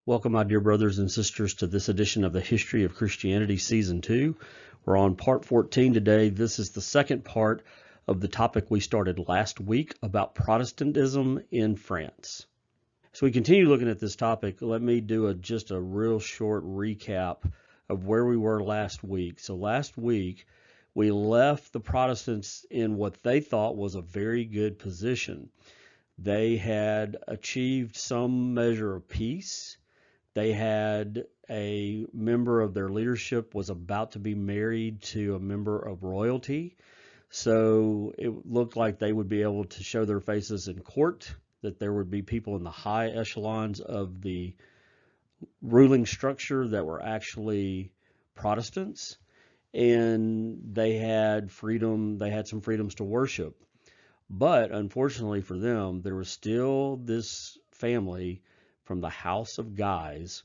Welcome, my dear brothers and sisters, to this edition of the History of Christianity Season 2. We're on part 14 today. This is the second part of the topic we started last week about Protestantism in France. So we continue looking at this topic. Let me do just a real short recap of where we were last week. So last week, we left the Protestants in what they thought was a very good position. They had achieved some measure of peace. They had a member of their leadership was about to be married to a member of royalty. So it looked like they would be able to show their faces in court, that there would be people in the high echelons of the ruling structure that were actually Protestants. And they had freedom, they had some freedoms to worship. But unfortunately for them, there was still this family from the House of Guise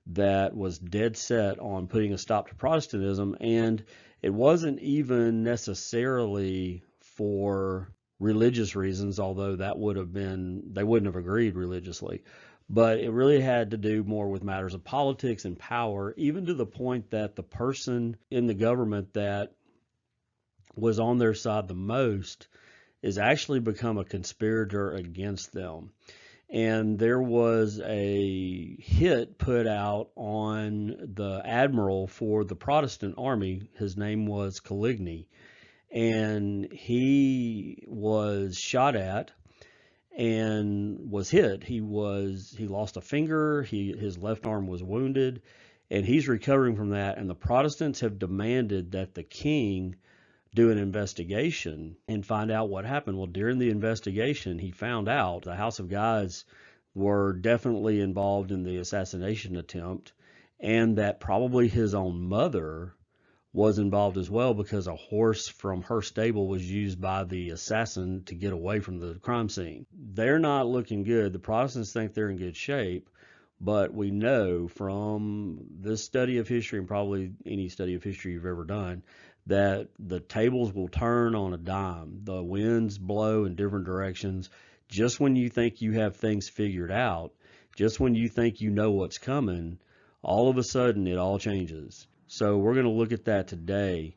that was dead set on putting a stop to Protestantism, and it wasn't even necessarily for religious reasons, although that would have been, they wouldn't have agreed religiously, but it really had to do more with matters of politics and power, even to the point that the person in the government that was on their side the most is actually become a conspirator against them. And there was a hit put out on the admiral for the Protestant army. His name was Coligny, and he was shot at and was hit. He lost a finger. His left arm was wounded, and he's recovering from that. And the Protestants have demanded that the king do an investigation and find out what happened. Well, during the investigation, he found out the House of Guise were definitely involved in the assassination attempt, and that probably his own mother was involved as well, because a horse from her stable was used by the assassin to get away from the crime scene. They're not looking good. The Protestants think they're in good shape, but we know from this study of history, and probably any study of history you've ever done, that the tables will turn on a dime. The winds blow in different directions. Just when you think you have things figured out, just when you think you know what's coming, all of a sudden it all changes. So we're going to look at that today.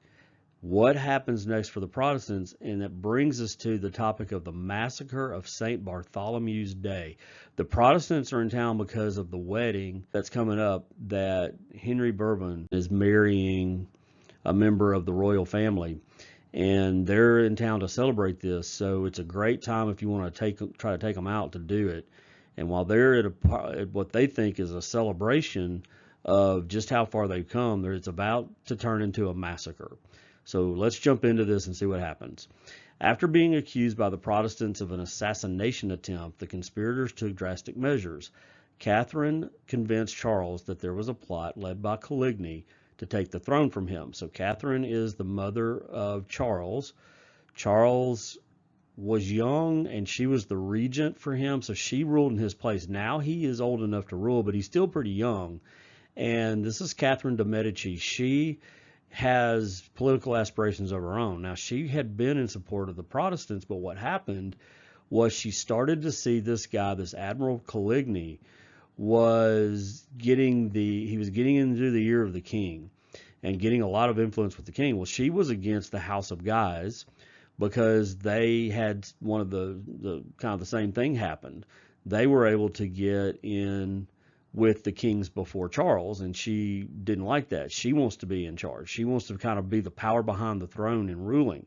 What happens next for the Protestants? And that brings us to the topic of the massacre of St. Bartholomew's Day. The Protestants are in town because of the wedding that's coming up, that Henry Bourbon is marrying a member of the royal family, and they're in town to celebrate this. So it's a great time if you want to try to take them out to do it. And while they're at what they think is a celebration of just how far they've come, it's about to turn into a massacre. So let's jump into this and see what happens. After being accused by the Protestants of an assassination attempt, the conspirators took drastic measures. Catherine convinced Charles that there was a plot led by Coligny to take the throne from him. So Catherine is the mother of Charles. Charles was young, and she was the regent for him, so she ruled in his place. Now he is old enough to rule, but he's still pretty young. And this is Catherine de' Medici. She has political aspirations of her own. Now, she had been in support of the Protestants, but what happened was she started to see this guy, this Admiral Coligny, was getting into the ear of the king and getting a lot of influence with the king. Well, she was against the House of Guise because they had one of the kind of the same thing happened. They were able to get in with the kings before Charles, and she didn't like that. She wants to be in charge. She wants to kind of be the power behind the throne and ruling.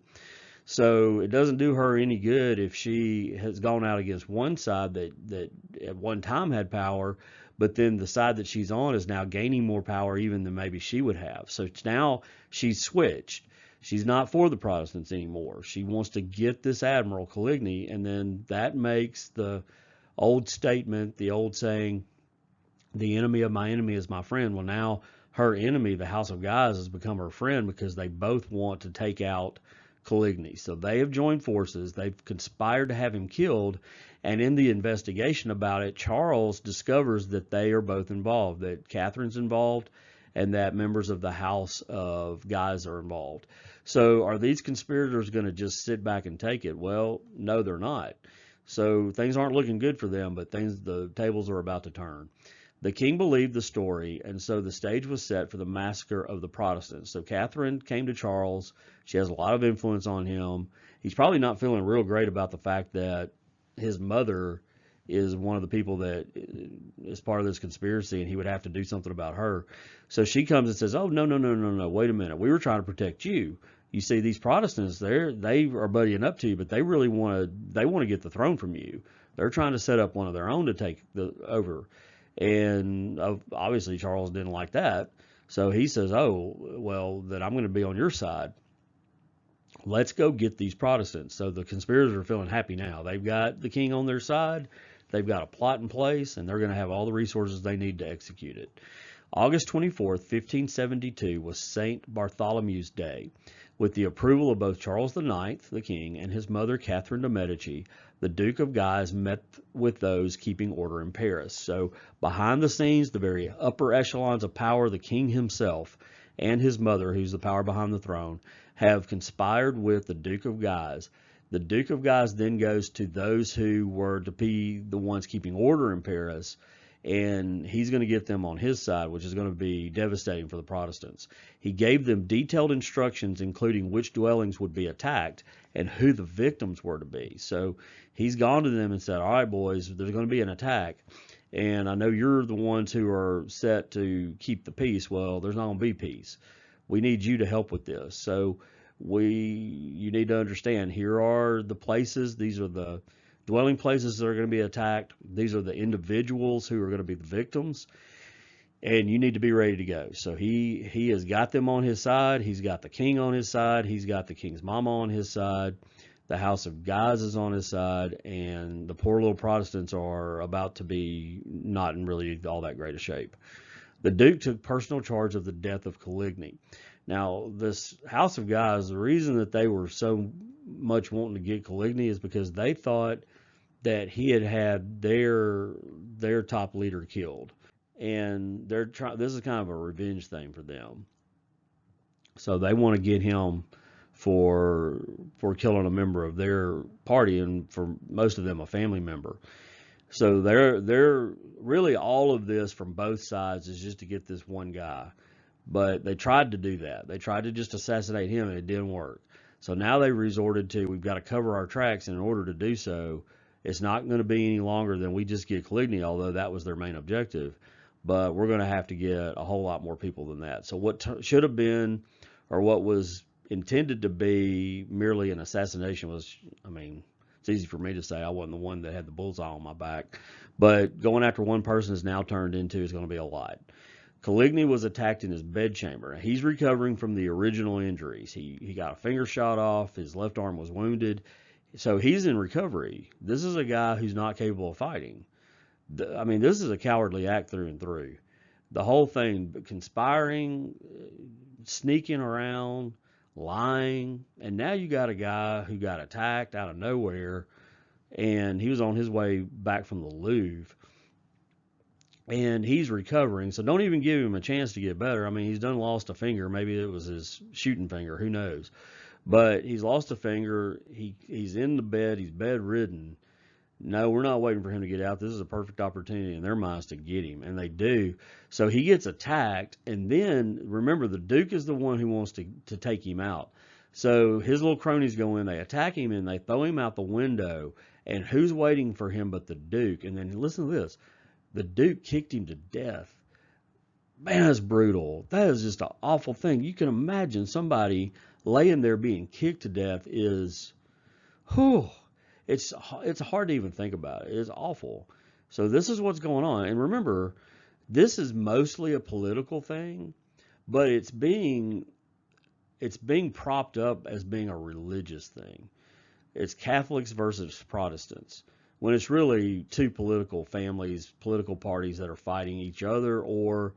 So it doesn't do her any good if she has gone out against one side that at one time had power, but then the side that she's on is now gaining more power even than maybe she would have. So now she's switched. She's not for the Protestants anymore. She wants to get this Admiral Coligny, and then that makes the old statement, the old saying, the enemy of my enemy is my friend. Well, now her enemy, the House of Guise, has become her friend because they both want to take out Coligny. So they have joined forces. They've conspired to have him killed. And in the investigation about it, Charles discovers that they are both involved, that Catherine's involved and that members of the House of Guise are involved. So are these conspirators going to just sit back and take it? Well, no, they're not. So things aren't looking good for them, but the tables are about to turn. The king believed the story, and so the stage was set for the massacre of the Protestants. So Catherine came to Charles. She has a lot of influence on him. He's probably not feeling real great about the fact that his mother is one of the people that is part of this conspiracy, and he would have to do something about her. So she comes and says, "Oh, no, no, no, no, no, wait a minute. We were trying to protect you. You see, these Protestants, they are buddying up to you, but they really want to get the throne from you. They're trying to set up one of their own to take the over." And obviously Charles didn't like that. So he says, "Oh, well, then I'm going to be on your side. Let's go get these Protestants." So the conspirators are feeling happy now. They've got the king on their side. They've got a plot in place, and they're going to have all the resources they need to execute it. August 24th, 1572 was St. Bartholomew's Day. With the approval of both Charles IX, the king, and his mother Catherine de' Medici, the Duke of Guise met with those keeping order in Paris. So behind the scenes, the very upper echelons of power, the king himself and his mother, who's the power behind the throne, have conspired with the Duke of Guise. The Duke of Guise then goes to those who were to be the ones keeping order in Paris, and he's going to get them on his side, which is going to be devastating for the Protestants. He gave them detailed instructions, including which dwellings would be attacked and who the victims were to be. So he's gone to them and said, "All right, boys, there's going to be an attack, and I know you're the ones who are set to keep the peace. Well, there's not going to be peace. We need you to help with this. So you need to understand, here are the places. These are the dwelling places that are going to be attacked. These are the individuals who are going to be the victims, and you need to be ready to go." So he has got them on his side. He's got the king on his side. He's got the king's mama on his side. The House of Guise is on his side, and the poor little Protestants are about to be not in really all that great a shape. The Duke took personal charge of the death of Coligny. Now, this House of Guise, the reason that they were so much wanting to get Coligny is because they thought that he had their top leader killed, and this is kind of a revenge thing for them. So they want to get him for killing a member of their party, and for most of them a family member. So they're really, all of this from both sides is just to get this one guy. But they tried to do that. They tried to just assassinate him, and it didn't work. So now they resorted to, we've got to cover our tracks, and in order to do so, it's not going to be any longer than we just get Coligny, although that was their main objective. But we're going to have to get a whole lot more people than that. So what should have been, or what was intended to be merely an assassination was, I mean, it's easy for me to say, I wasn't the one that had the bullseye on my back. But going after one person is now turned into, is going to be a lot. Coligny was attacked in his bedchamber. He's recovering from the original injuries. He got a finger shot off. His left arm was wounded. So he's in recovery. This is a guy who's not capable of fighting. I mean, this is a cowardly act through and through. The whole thing, conspiring, sneaking around, lying, and now you got a guy who got attacked out of nowhere, and he was on his way back from the Louvre, and he's recovering, so don't even give him a chance to get better. I mean, he's lost a finger. Maybe it was his shooting finger. Who knows? But he's lost a finger. He's in the bed. He's bedridden. No, we're not waiting for him to get out. This is a perfect opportunity in their minds to get him, and they do. So he gets attacked, and then, remember, the Duke is the one who wants to take him out. So his little cronies go in, they attack him, and they throw him out the window, and who's waiting for him but the Duke? And then listen to this. The Duke kicked him to death. Man, that's brutal. That is just an awful thing. You can imagine somebody laying there being kicked to death is, whew, it's hard to even think about it. It's awful. So this is what's going on. And remember, this is mostly a political thing, but it's being propped up as being a religious thing. It's Catholics versus Protestants, when it's really two political families, political parties that are fighting each other or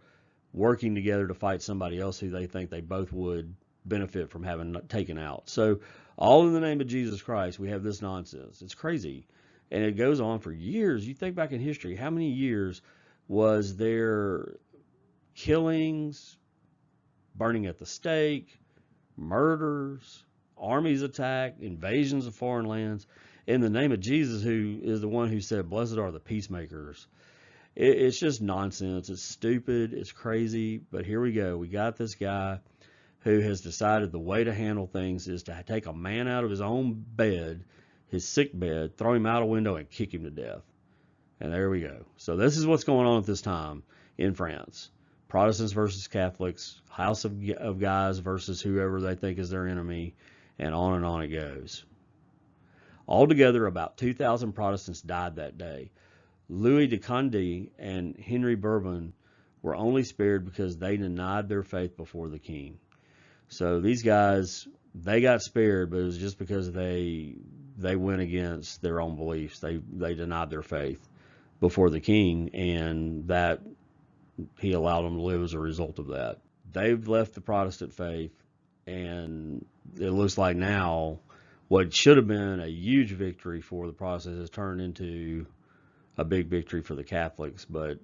working together to fight somebody else who they think they both would benefit from having taken out. So all in the name of Jesus Christ, we have this nonsense. It's crazy. And it goes on for years. You think back in history, how many years was there killings, burning at the stake, murders, armies attacked, invasions of foreign lands, in the name of Jesus, who is the one who said, "Blessed are the peacemakers." It's just nonsense. It's stupid. It's crazy. But here we go. We got this guy who has decided the way to handle things is to take a man out of his own bed, his sick bed, throw him out a window, and kick him to death. And there we go. So this is what's going on at this time in France. Protestants versus Catholics, house of guys versus whoever they think is their enemy, and on it goes. Altogether, about 2,000 Protestants died that day. Louis de Condé and Henry Bourbon were only spared because they denied their faith before the king. So these guys, they got spared, but it was just because they went against their own beliefs. They denied their faith before the king, and that he allowed them to live as a result of that. They've left the Protestant faith, and it looks like now what should have been a huge victory for the Protestants has turned into a big victory for the Catholics. But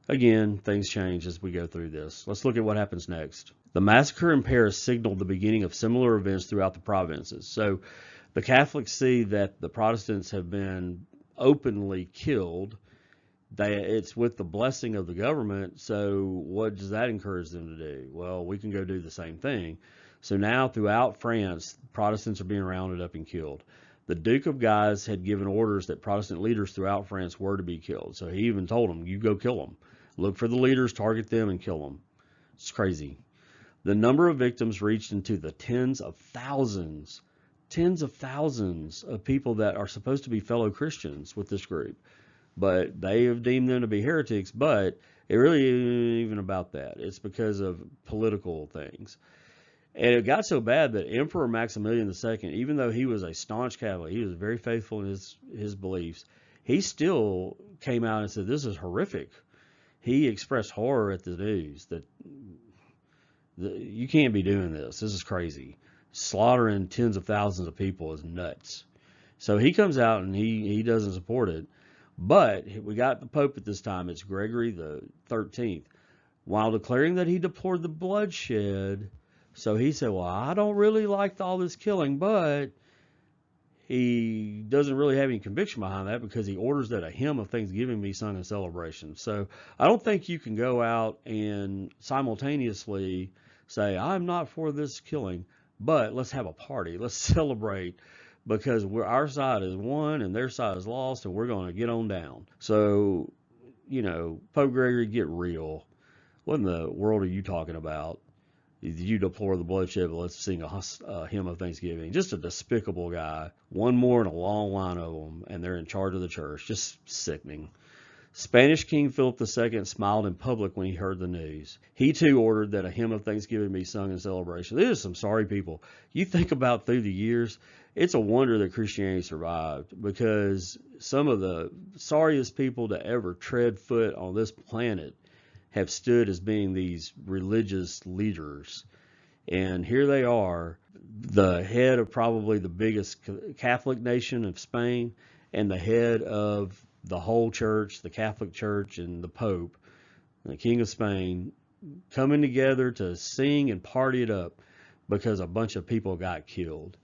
again, things change as we go through this. Let's look at what happens next. The massacre in Paris signaled the beginning of similar events throughout the provinces. So the Catholics see that the Protestants have been openly killed. It's with the blessing of the government, so what does that encourage them to do? Well, we can go do the same thing. So now throughout France, Protestants are being rounded up and killed. The Duke of Guise had given orders that Protestant leaders throughout France were to be killed. So he even told them, you go kill them. Look for the leaders, target them, and kill them. It's crazy. The number of victims reached into the tens of thousands of people that are supposed to be fellow Christians with this group. But they have deemed them to be heretics, but it really isn't even about that. It's because of political things. And it got so bad that Emperor Maximilian II, even though he was a staunch Catholic, he was very faithful in his beliefs, he still came out and said, this is horrific. He expressed horror at the news that you can't be doing this. This is crazy. Slaughtering tens of thousands of people is nuts. So he comes out and he doesn't support it. But we got the Pope at this time. It's Gregory the 13th. While declaring that he deplored the bloodshed, so he said, well, I don't really like all this killing, but he doesn't really have any conviction behind that because he orders that a hymn of thanksgiving be sung in celebration. So I don't think you can go out and simultaneously say, I'm not for this killing, but let's have a party. Let's celebrate because our side is won and their side is lost, and we're going to get on down. So, Pope Gregory, get real. What in the world are you talking about? You deplore the bloodshed, but let's sing a hymn of thanksgiving. Just a despicable guy. One more in a long line of them, and they're in charge of the church. Just sickening. Spanish King Philip II smiled in public when he heard the news. He too ordered that a hymn of thanksgiving be sung in celebration. These are some sorry people. You think about through the years, it's a wonder that Christianity survived, because some of the sorriest people to ever tread foot on this planet have stood as being these religious leaders. And here they are, the head of probably the biggest Catholic nation of Spain, and the head of the whole church, the Catholic Church, and the Pope, the King of Spain, coming together to sing and party it up because a bunch of people got killed.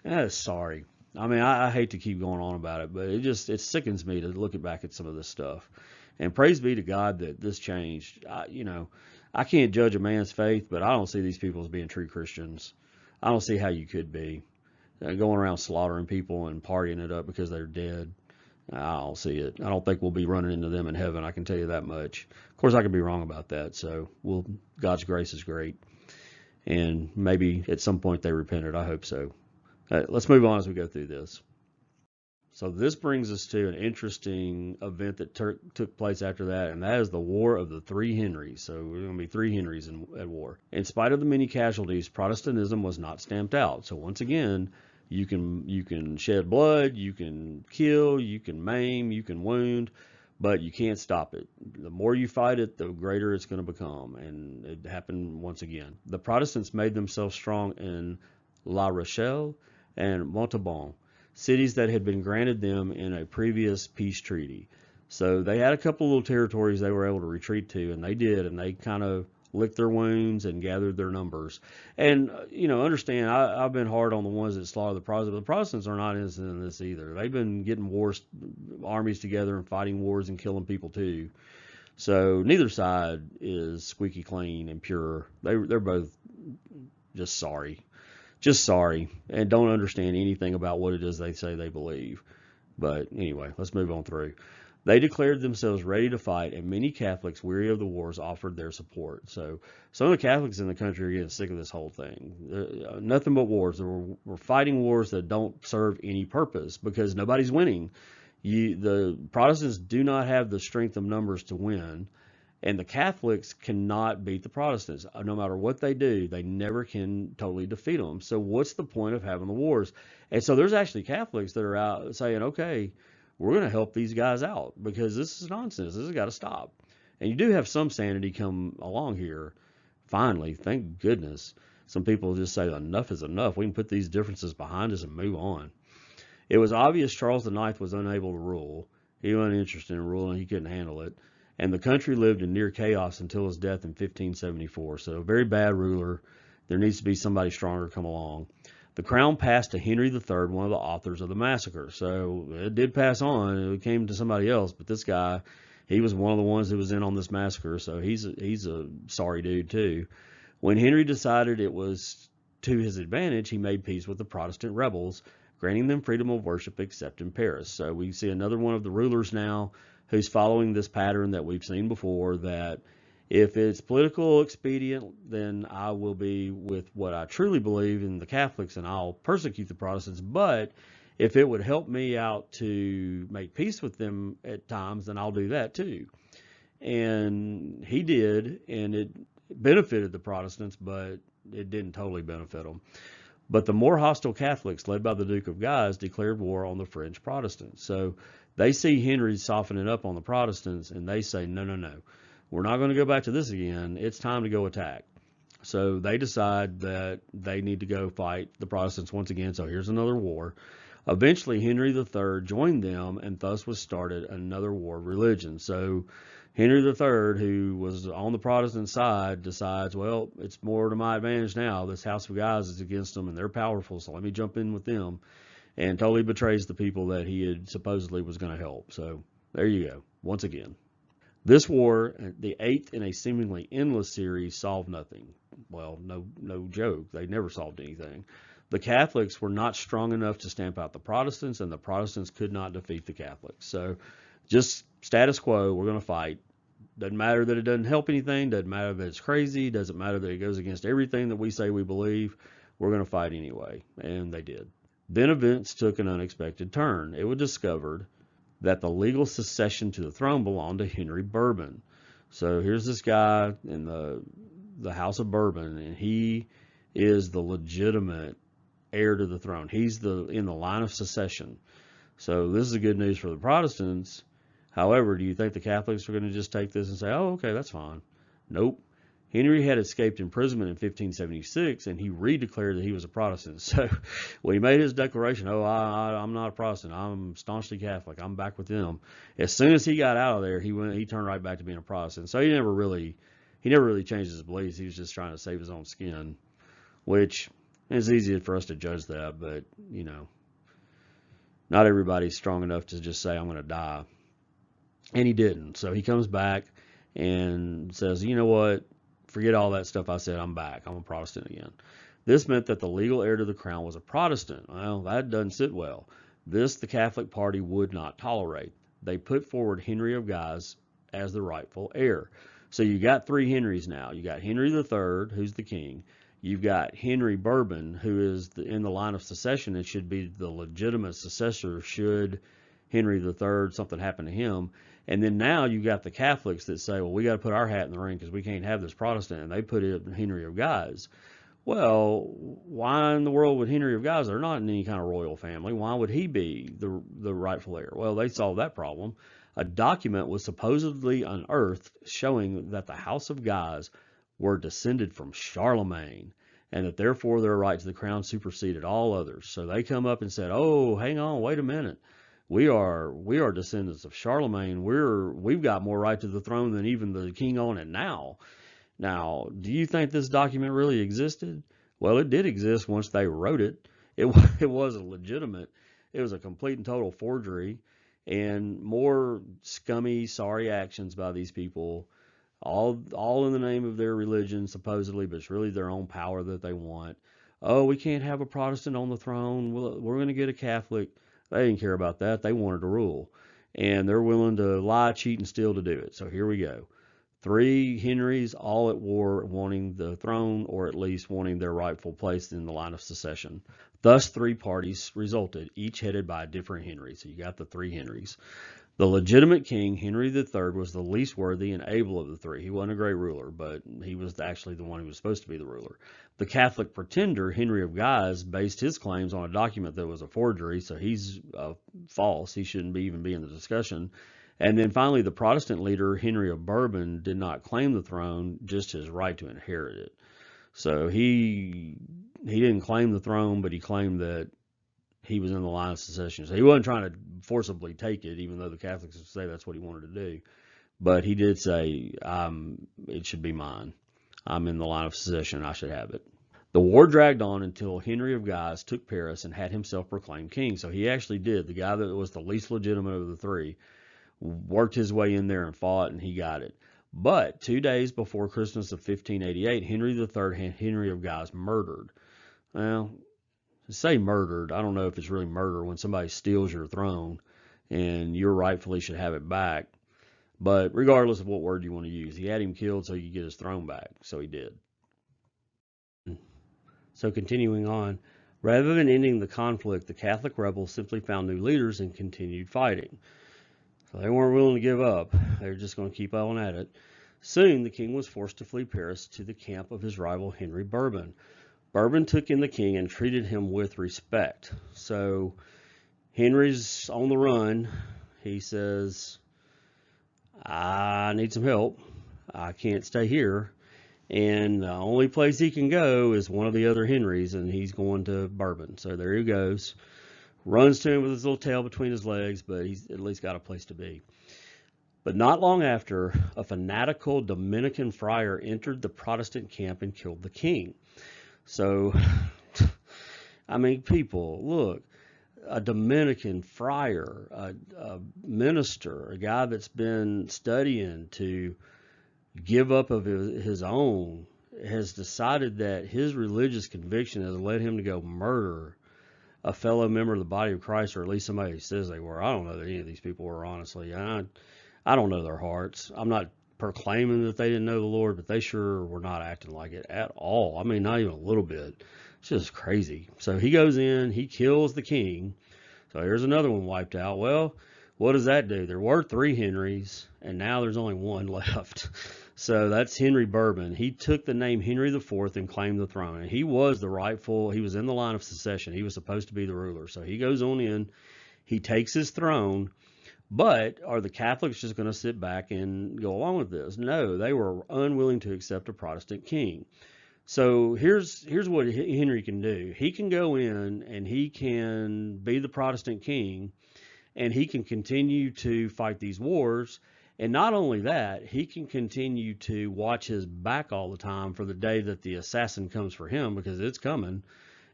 That is sorry. I mean, I hate to keep going on about it, but it sickens me to look back at some of this stuff. And praise be to God that this changed. I can't judge a man's faith, but I don't see these people as being true Christians. I don't see how you could be going around slaughtering people and partying it up because they're dead. I don't see it. I don't think we'll be running into them in heaven. I can tell you that much. Of course, I could be wrong about that. So God's grace is great. And maybe at some point they repented. I hope so. Let's move on as we go through this. So this brings us to an interesting event that took place after that, and that is the War of the Three Henrys. So we're going to be three Henrys at war. In spite of the many casualties, Protestantism was not stamped out. So once again, you can shed blood, you can kill, you can maim, you can wound, but you can't stop it. The more you fight it, the greater it's going to become, and it happened once again. The Protestants made themselves strong in La Rochelle and Montauban, cities that had been granted them in a previous peace treaty. So they had a couple little territories they were able to retreat to, and they did, and they kind of licked their wounds, and gathered their numbers. And, understand, I've been hard on the ones that slaughter the Protestants, but the Protestants are not innocent in this either. They've been getting armies together and fighting wars and killing people too. So neither side is squeaky clean and pure. They're both just sorry, and don't understand anything about what it is they say they believe. But anyway, let's move on through. They declared themselves ready to fight, and many Catholics, weary of the wars, offered their support. So some of the Catholics in the country are getting sick of this whole thing. Nothing but wars. We're fighting wars that don't serve any purpose because nobody's winning. The Protestants do not have the strength of numbers to win, and the Catholics cannot beat the Protestants. No matter what they do, they never can totally defeat them. So what's the point of having the wars? And so there's actually Catholics that are out saying, okay, we're going to help these guys out because this is nonsense. This has got to stop. And you do have some sanity come along here. Finally, thank goodness. Some people just say enough is enough. We can put these differences behind us and move on. It was obvious Charles IX was unable to rule. He wasn't interested in ruling. He couldn't handle it. And the country lived in near chaos until his death in 1574. So a very bad ruler. There needs to be somebody stronger come along. The crown passed to Henry III, one of the authors of the massacre. So it did pass on. It came to somebody else, but this guy, he was one of the ones who was in on this massacre. So he's a sorry dude too. When Henry decided it was to his advantage, he made peace with the Protestant rebels, granting them freedom of worship except in Paris. So we see another one of the rulers now who's following this pattern that we've seen before, that if it's political expedient, then I will be with what I truly believe in the Catholics and I'll persecute the Protestants. But if it would help me out to make peace with them at times, then I'll do that too. And he did, and it benefited the Protestants, but it didn't totally benefit them. But the more hostile Catholics, led by the Duke of Guise, declared war on the French Protestants. So they see Henry softening up on the Protestants, and they say, no, no, no. We're not going to go back to this again. It's time to go attack. So they decide that they need to go fight the Protestants once again. So here's another war. Eventually, Henry III joined them, and thus was started another war of religion. So Henry III, who was on the Protestant side, decides, well, it's more to my advantage now. This House of Guise is against them, and they're powerful, so let me jump in with them, and totally betrays the people that he had supposedly was going to help. So there you go, once again. This war, the eighth in a seemingly endless series, solved nothing. Well, no joke. They never solved anything. The Catholics were not strong enough to stamp out the Protestants, and the Protestants could not defeat the Catholics. So just status quo, we're going to fight. Doesn't matter that it doesn't help anything. Doesn't matter that it's crazy. Doesn't matter that it goes against everything that we say we believe. We're going to fight anyway. And they did. Then events took an unexpected turn. It was discovered that the legal succession to the throne belonged to Henry Bourbon. So here's this guy in the House of Bourbon, and he is the legitimate heir to the throne. He's in the line of succession. So this is good news for the Protestants. However, do you think the Catholics are going to just take this and say, oh, okay, that's fine? Nope. Henry had escaped imprisonment in 1576, and he redeclared that he was a Protestant. So when he made his declaration, I'm not a Protestant, I'm staunchly Catholic, I'm back with them. As soon as he got out of there, he turned right back to being a Protestant. So he never really changed his beliefs. He was just trying to save his own skin, which is easy for us to judge that, but not everybody's strong enough to just say, I'm going to die. And he didn't. So he comes back and says, you know what? Forget all that stuff I said. I'm back. I'm a Protestant again. This meant that the legal heir to the crown was a Protestant. Well, that doesn't sit well. This the Catholic party would not tolerate. They put forward Henry of Guise as the rightful heir. So you got three Henrys now. You got Henry III, who's the king. You've got Henry Bourbon, who is in the line of succession and should be the legitimate successor should Henry III, something happen to him. And then now you got the Catholics that say, well, we got to put our hat in the ring because we can't have this Protestant. And they put it in Henry of Guise. Well, why in the world would Henry of Guise? They're not in any kind of royal family. Why would he be the rightful heir? Well, they solved that problem. A document was supposedly unearthed showing that the House of Guise were descended from Charlemagne, and that therefore their right to the crown superseded all others. So they come up and said, oh, hang on, wait a minute. We are descendants of Charlemagne. We've got more right to the throne than even the king on it now. Now, do you think this document really existed? Well, it did exist once they wrote it. It wasn't legitimate. It was a complete and total forgery and more scummy, sorry actions by these people, all in the name of their religion, supposedly, but it's really their own power that they want. Oh, we can't have a Protestant on the throne. We're going to get a Catholic. They didn't care about that. They wanted to rule. And they're willing to lie, cheat, and steal to do it. So here we go. Three Henrys all at war, wanting the throne, or at least wanting their rightful place in the line of succession. Thus, three parties resulted, each headed by a different Henry. So you got the three Henrys. The legitimate king, Henry III, was the least worthy and able of the three. He wasn't a great ruler, but he was actually the one who was supposed to be the ruler. The Catholic pretender, Henry of Guise, based his claims on a document that was a forgery, so he's false. He shouldn't even be in the discussion. And then finally, the Protestant leader, Henry of Bourbon, did not claim the throne, just his right to inherit it. So he didn't claim the throne, but he claimed that he was in the line of succession. So he wasn't trying to forcibly take it, even though the Catholics would say that's what he wanted to do. But he did say, it should be mine. I'm in the line of succession. I should have it. The war dragged on until Henry of Guise took Paris and had himself proclaimed king. So he actually did. The guy that was the least legitimate of the three worked his way in there and fought, and he got it. But 2 days before Christmas of 1588, Henry III had Henry of Guise murdered. Well, to say murdered, I don't know if it's really murder when somebody steals your throne and you rightfully should have it back. But regardless of what word you want to use, he had him killed so he could get his throne back. So he did. So continuing on, rather than ending the conflict, the Catholic rebels simply found new leaders and continued fighting. So they weren't willing to give up. They were just going to keep on at it. Soon, the king was forced to flee Paris to the camp of his rival Henry Bourbon. Bourbon took in the king and treated him with respect. So Henry's on the run. He says, I need some help. I can't stay here. And the only place he can go is one of the other Henrys, and he's going to Bourbon. So there he goes. Runs to him with his little tail between his legs, but he's at least got a place to be. But not long after, a fanatical Dominican friar entered the Protestant camp and killed the king. So, I mean, people, look, a Dominican friar, a minister, a guy that's been studying to give up of his own, has decided that his religious conviction has led him to go murder a fellow member of the body of Christ, or at least somebody who says they were. I don't know that any of these people were, honestly. I don't know their hearts. I'm not proclaiming that they didn't know the Lord, but they sure were not acting like it at all. I mean, not even a little bit. It's just crazy. So he goes in, he kills the king. So here's another one wiped out. Well, what does that do? There were three Henrys, and now there's only one left. So that's Henry Bourbon. He took the name Henry IV and claimed the throne. And he was he was in the line of succession. He was supposed to be the ruler. So he goes on in, he takes his throne. But are the Catholics just going to sit back and go along with this? No, they were unwilling to accept a Protestant king. So here's what Henry can do. He can go in and he can be the Protestant king, and he can continue to fight these wars. And not only that, he can continue to watch his back all the time for the day that the assassin comes for him, because it's coming.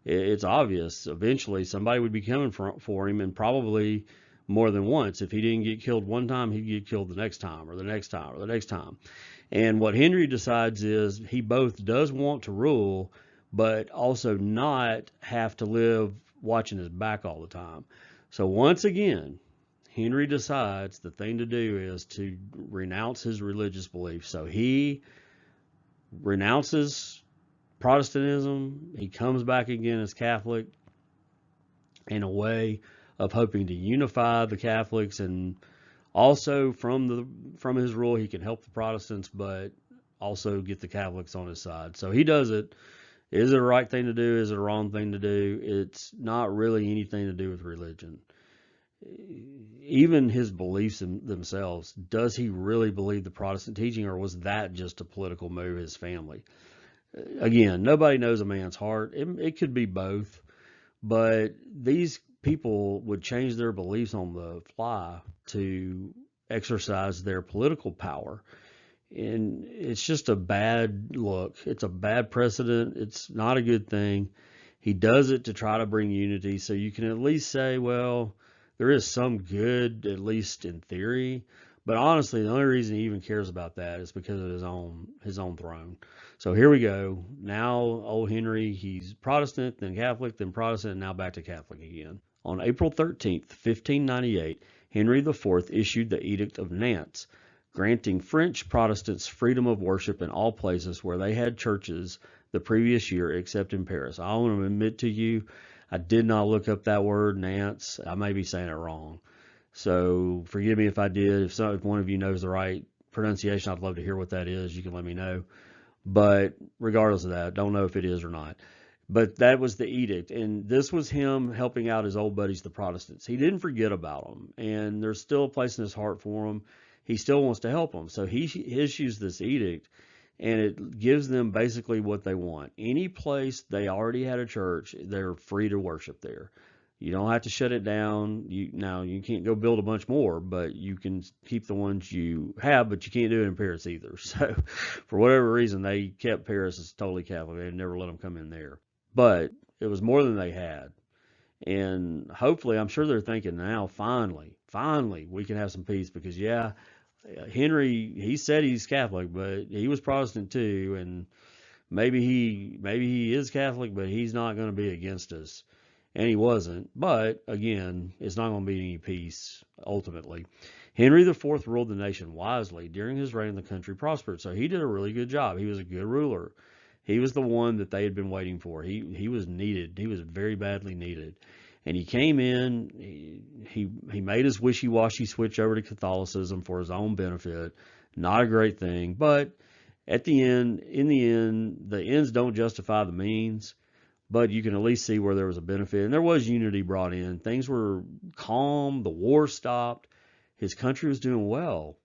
It's obvious. Eventually, somebody would be coming for him, and probably more than once. If he didn't get killed one time, he'd get killed the next time, or the next time, or the next time. And what Henry decides is he both does want to rule, but also not have to live watching his back all the time. So once again, Henry decides the thing to do is to renounce his religious beliefs. So he renounces Protestantism. He comes back again as Catholic in a way of hoping to unify the Catholics, and also from his rule he can help the Protestants, but also get the Catholics on his side. So he does it. Is it a right thing to do? Is it a wrong thing to do? It's not really anything to do with religion. Even his beliefs themselves, does he really believe the Protestant teaching, or was that just a political move of his family? Again, nobody knows a man's heart. It could be both, but these people would change their beliefs on the fly to exercise their political power. And it's just a bad look. It's a bad precedent. It's not a good thing. He does it to try to bring unity, so you can at least say, well, there is some good, at least in theory. But honestly, the only reason he even cares about that is because of his own throne. So here we go. Now, old Henry, he's Protestant, then Catholic, then Protestant, and now back to Catholic again. On April 13th, 1598, Henry IV issued the Edict of Nantes, granting French Protestants freedom of worship in all places where they had churches the previous year, except in Paris. I want to admit to you, I did not look up that word, Nantes. I may be saying it wrong. So forgive me if I did. If one of you knows the right pronunciation, I'd love to hear what that is. You can let me know. But regardless of that, don't know if it is or not. But that was the edict, and this was him helping out his old buddies, the Protestants. He didn't forget about them, and there's still a place in his heart for them. He still wants to help them. So he issues this edict, and it gives them basically what they want. Any place they already had a church, they're free to worship there. You don't have to shut it down. Now you can't go build a bunch more, but you can keep the ones you have, but you can't do it in Paris either. So for whatever reason, they kept Paris as totally Catholic. They never let them come in there. But it was more than they had. And hopefully, I'm sure they're thinking now, finally, we can have some peace because, yeah, Henry, he said he's Catholic, but he was Protestant too. And maybe he is Catholic, but he's not going to be against us. And he wasn't. But again, it's not going to be any peace ultimately. Henry IV ruled the nation wisely. During his reign, the country prospered. So he did a really good job. He was a good ruler. He was the one that they had been waiting for. He was needed. He was very badly needed. And he came in, he made his wishy-washy switch over to Catholicism for his own benefit. Not a great thing. But in the end, the ends don't justify the means. But you can at least see where there was a benefit. And there was unity brought in. Things were calm. The war stopped. His country was doing well.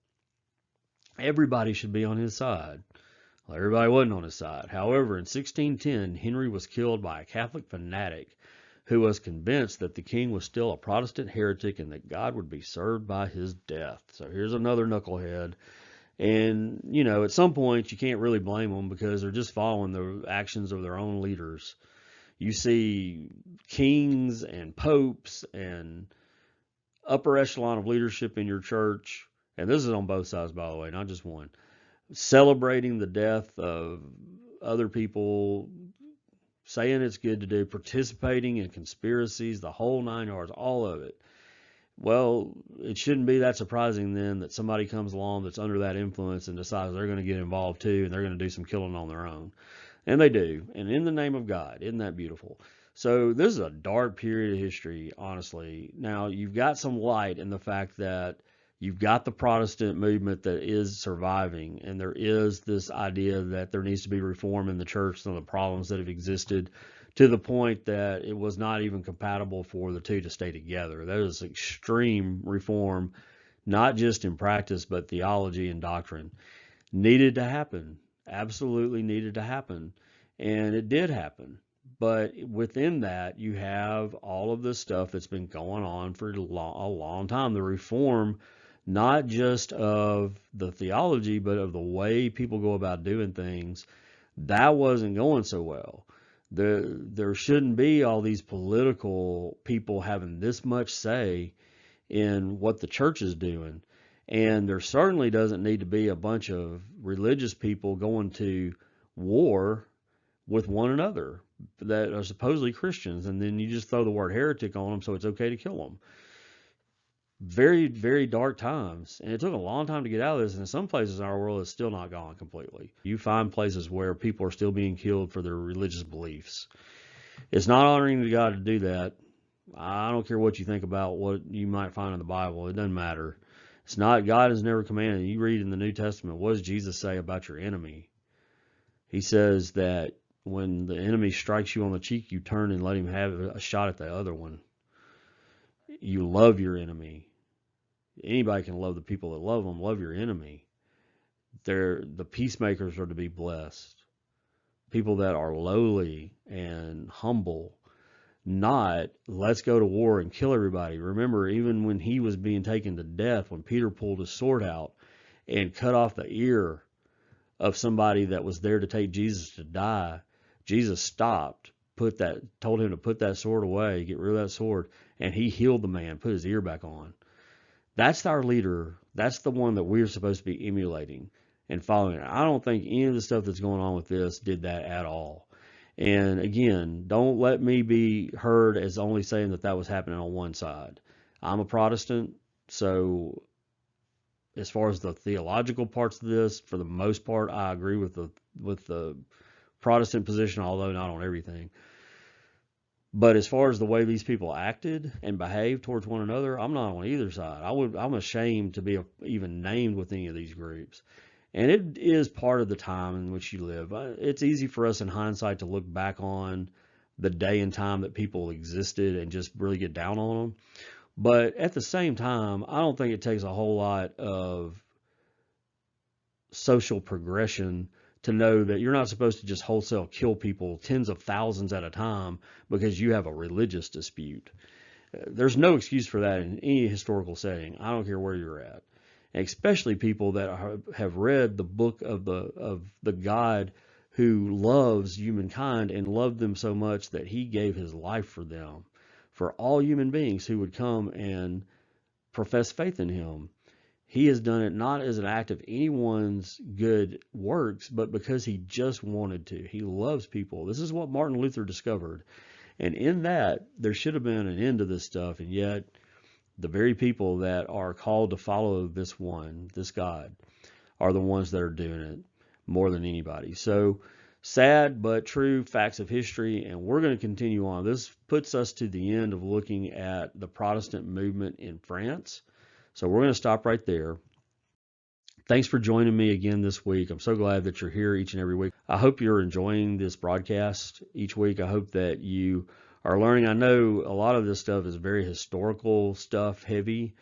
Everybody should be on his side. Well, everybody wasn't on his side. However, in 1610, Henry was killed by a Catholic fanatic who was convinced that the king was still a Protestant heretic and that God would be served by his death. So here's another knucklehead. And, at some point, you can't really blame them because they're just following the actions of their own leaders. You see kings and popes and upper echelon of leadership in your church, and this is on both sides, by the way, not just one, celebrating the death of other people, saying it's good to do, participating in conspiracies, the whole 9 yards, all of it. Well, it shouldn't be that surprising then that somebody comes along that's under that influence and decides they're going to get involved too, and they're going to do some killing on their own. And they do. And in the name of God. Isn't that beautiful? So this is a dark period of history, honestly. Now, you've got some light in the fact that you've got the Protestant movement that is surviving, and there is this idea that there needs to be reform in the church, some of the problems that have existed, to the point that it was not even compatible for the two to stay together. That is extreme reform, not just in practice, but theology and doctrine. Needed to happen. Absolutely needed to happen. And it did happen. But within that, you have all of this stuff that's been going on for a long time. The reform, not just of the theology, but of the way people go about doing things, that wasn't going so well. There shouldn't be all these political people having this much say in what the church is doing. And there certainly doesn't need to be a bunch of religious people going to war with one another that are supposedly Christians, and then you just throw the word heretic on them so it's okay to kill them. Very, very dark times, and it took a long time to get out of this, and in some places in our world it's still not gone completely. You find places where people are still being killed for their religious beliefs. It's not honoring to God to do that. I don't care what you think about what you might find in the Bible. It doesn't matter. It's not, God has never commanded. You read in the New Testament, what does Jesus say about your enemy? He says that when the enemy strikes you on the cheek, you turn and let him have a shot at the other one. You love your enemy. Anybody can love the people that love them. Love your enemy. The peacemakers are to be blessed. People that are lowly and humble. Not, let's go to war and kill everybody. Remember, even when he was being taken to death, when Peter pulled his sword out and cut off the ear of somebody that was there to take Jesus to die, Jesus stopped, told him to put that sword away, get rid of that sword, and he healed the man, put his ear back on. That's our leader. That's the one that we're supposed to be emulating and following. I don't think any of the stuff that's going on with this did that at all. And again, don't let me be heard as only saying that was happening on one side. I'm a Protestant, so as far as the theological parts of this, for the most part, I agree with the Protestant position, although not on everything. But as far as the way these people acted and behaved towards one another, I'm not on either side. I'm ashamed to be even named with any of these groups. And it is part of the time in which you live. It's easy for us in hindsight to look back on the day and time that people existed and just really get down on them. But at the same time, I don't think it takes a whole lot of social progression to know that you're not supposed to just wholesale kill people tens of thousands at a time because you have a religious dispute. There's no excuse for that in any historical setting. I don't care where you're at. And especially people that have read the book of the God who loves humankind and loved them so much that he gave his life for them, for all human beings who would come and profess faith in him. He has done it not as an act of anyone's good works, but because he just wanted to. He loves people. This is what Martin Luther discovered. And in that, there should have been an end to this stuff. And yet, the very people that are called to follow this God, are the ones that are doing it more than anybody. So, sad but true facts of history. And we're going to continue on. This puts us to the end of looking at the Protestant movement in France. So we're going to stop right there. Thanks for joining me again this week. I'm so glad that you're here each and every week. I hope you're enjoying this broadcast each week. I hope that you are learning. I know a lot of this stuff is very historical stuff heavy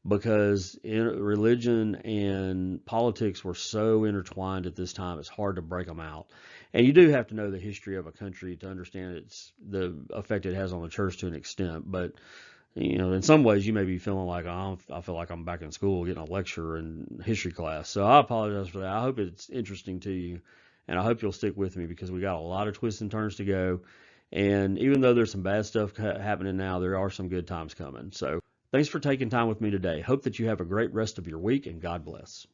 because religion and politics were so intertwined at this time. It's hard to break them out. And you do have to know the history of a country to understand the effect it has on the church to an extent. But in some ways, you may be feeling like, I feel like I'm back in school getting a lecture in history class. So I apologize for that. I hope it's interesting to you, and I hope you'll stick with me because we got a lot of twists and turns to go. And even though there's some bad stuff happening now, there are some good times coming. So thanks for taking time with me today. Hope that you have a great rest of your week, and God bless.